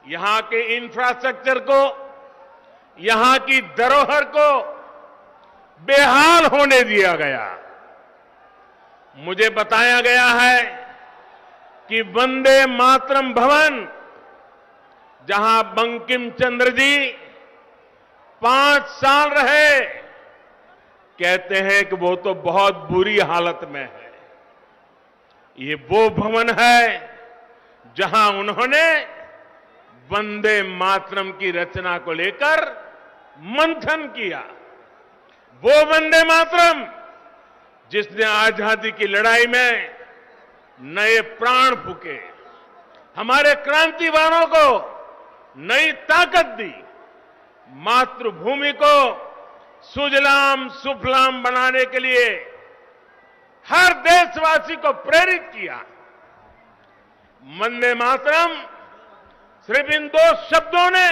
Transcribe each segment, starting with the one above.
यहां के इंफ्रास्ट्रक्चर को, यहां की धरोहर को बेहाल होने दिया गया। मुझे बताया गया है कि वंदे मातरम भवन, जहां बंकिम चंद्र जी 5 साल रहे, कहते हैं कि वो तो बहुत बुरी हालत में है। ये वो भवन है जहां उन्होंने वंदे मातरम की रचना को लेकर मंथन किया। वो वंदे मातरम जिसने आजादी की लड़ाई में नए प्राण फूके, हमारे क्रांतिवानों को नई ताकत दी, मातृभूमि को सुजलाम सुफलाम बनाने के लिए हर देशवासी को प्रेरित किया। वंदे मातरम सिर्फ इन 2 शब्दों ने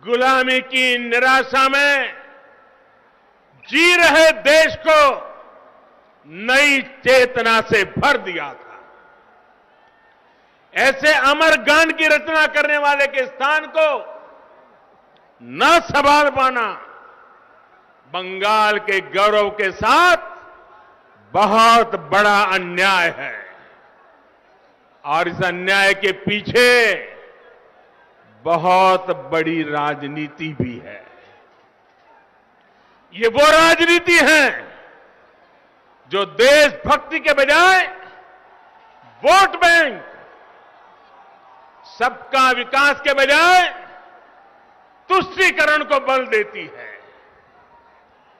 गुलामी की निराशा में जी रहे देश को नई चेतना से भर दिया था। ऐसे अमर गान की रचना करने वाले के स्थान को न संभाल पाना बंगाल के गौरव के साथ बहुत बड़ा अन्याय है। और इस अन्याय के पीछे बहुत बड़ी राजनीति भी है। ये वो राजनीति है जो देशभक्ति के बजाय वोट बैंक, सबका विकास के बजाय तुष्टीकरण को बल देती है।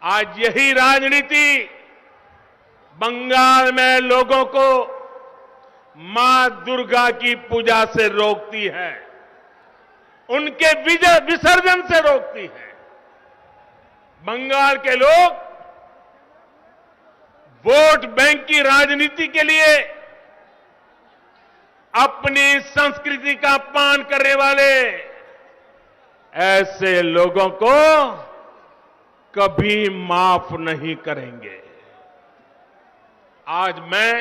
आज यही राजनीति बंगाल में लोगों को मां दुर्गा की पूजा से रोकती है, उनके विसर्जन से रोकती है। बंगाल के लोग वोट बैंक की राजनीति के लिए अपनी संस्कृति का अपमान करने वाले ऐसे लोगों को कभी माफ नहीं करेंगे। आज मैं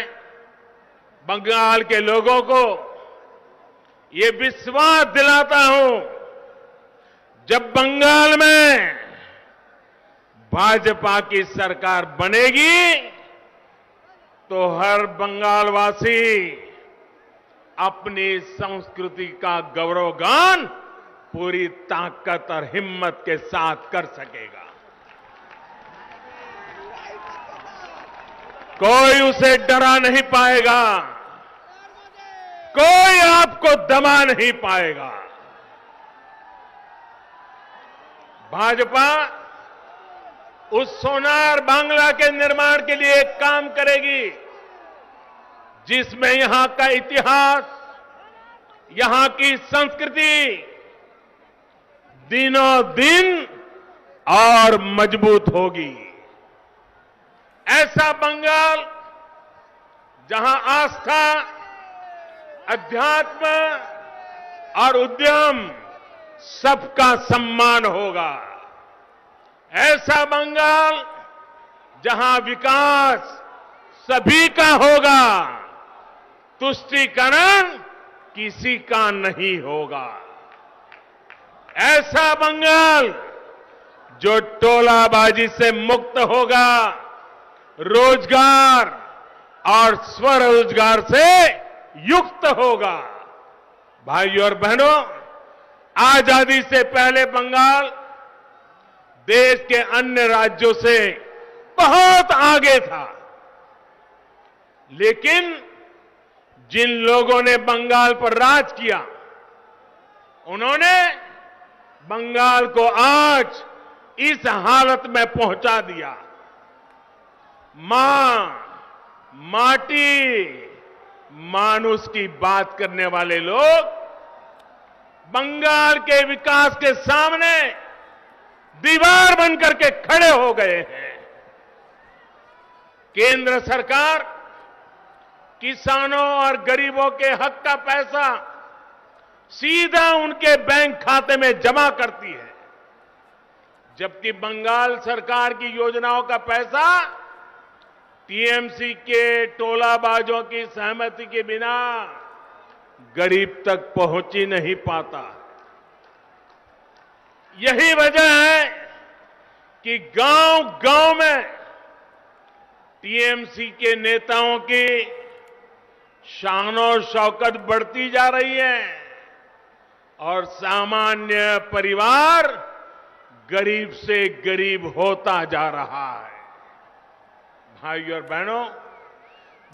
बंगाल के लोगों को ये विश्वास दिलाता हूं, जब बंगाल में भाजपा की सरकार बनेगी तो हर बंगालवासी अपनी संस्कृति का गौरवगान पूरी ताकत और हिम्मत के साथ कर सकेगा। कोई उसे डरा नहीं पाएगा, कोई आपको दबा नहीं पाएगा। भाजपा उस सोनार बांग्ला के निर्माण के लिए एक काम करेगी जिसमें यहां का इतिहास, यहां की संस्कृति दिनों दिन और मजबूत होगी। ऐसा बंगाल जहां आस्था, अध्यात्म और उद्यम सबका सम्मान होगा। ऐसा बंगाल जहां विकास सभी का होगा, तुष्टीकरण किसी का नहीं होगा। ऐसा बंगाल जो टोलाबाजी से मुक्त होगा, रोजगार और स्वरोजगार से युक्त होगा। भाइयों और बहनों, आजादी से पहले बंगाल देश के अन्य राज्यों से बहुत आगे था, लेकिन जिन लोगों ने बंगाल पर राज किया, उन्होंने बंगाल को आज इस हालत में पहुंचा दिया। मां, माटी, मानुष की बात करने वाले लोग बंगाल के विकास के सामने दीवार बनकर के खड़े हो गए हैं। केंद्र सरकार किसानों और गरीबों के हक का पैसा सीधा उनके बैंक खाते में जमा करती है, जबकि बंगाल सरकार की योजनाओं का पैसा टीएमसी के टोलाबाजों की सहमति के बिना गरीब तक पहुंच ही नहीं पाता। यही वजह है कि गांव-गांव में टीएमसी के नेताओं की शान और शौकत बढ़ती जा रही है और सामान्य परिवार गरीब से गरीब होता जा रहा है। भाइयों और बहनों,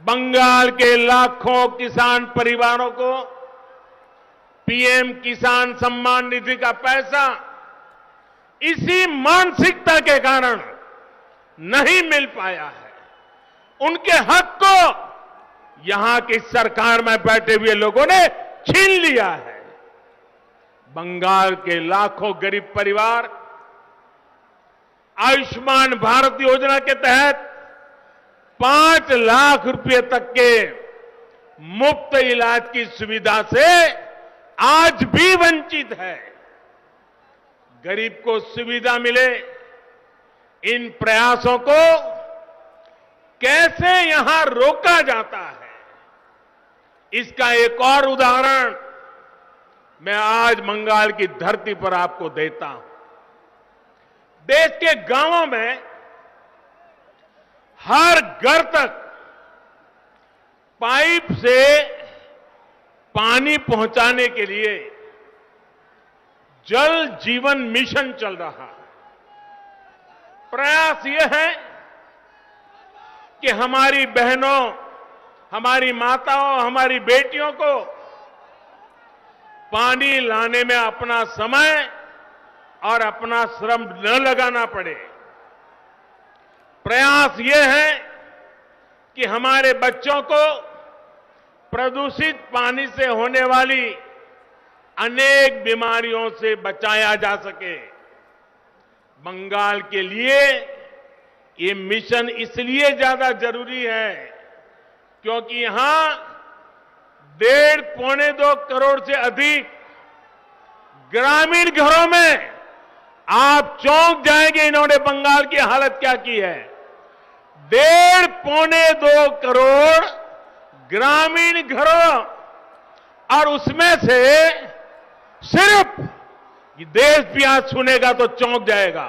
बंगाल के लाखों किसान परिवारों को पीएम किसान सम्मान निधि का पैसा इसी मानसिकता के कारण नहीं मिल पाया है। उनके हक को यहां की सरकार में बैठे हुए लोगों ने छीन लिया है। बंगाल के लाखों गरीब परिवार आयुष्मान भारत योजना के तहत 5 लाख रुपए तक के मुफ्त इलाज की सुविधा से आज भी वंचित है। गरीब को सुविधा मिले, इन प्रयासों को कैसे यहां रोका जाता है, इसका एक और उदाहरण मैं आज बंगाल की धरती पर आपको देता हूं। देश के गांवों में हर घर तक पाइप से पानी पहुंचाने के लिए जल जीवन मिशन चल रहा है। प्रयास यह है कि हमारी बहनों, हमारी माताओं, हमारी बेटियों को पानी लाने में अपना समय और अपना श्रम न लगाना पड़े। प्रयास यह है कि हमारे बच्चों को प्रदूषित पानी से होने वाली अनेक बीमारियों से बचाया जा सके। बंगाल के लिए ये मिशन इसलिए ज्यादा जरूरी है क्योंकि यहां 1.5-2 करोड़ से अधिक ग्रामीण घरों में आप चौंक जाएंगे इन्होंने बंगाल की हालत क्या की है। 1.5-2 करोड़ ग्रामीण घरों, और उसमें से सिर्फ देश भी आज सुनेगा तो चौंक जाएगा।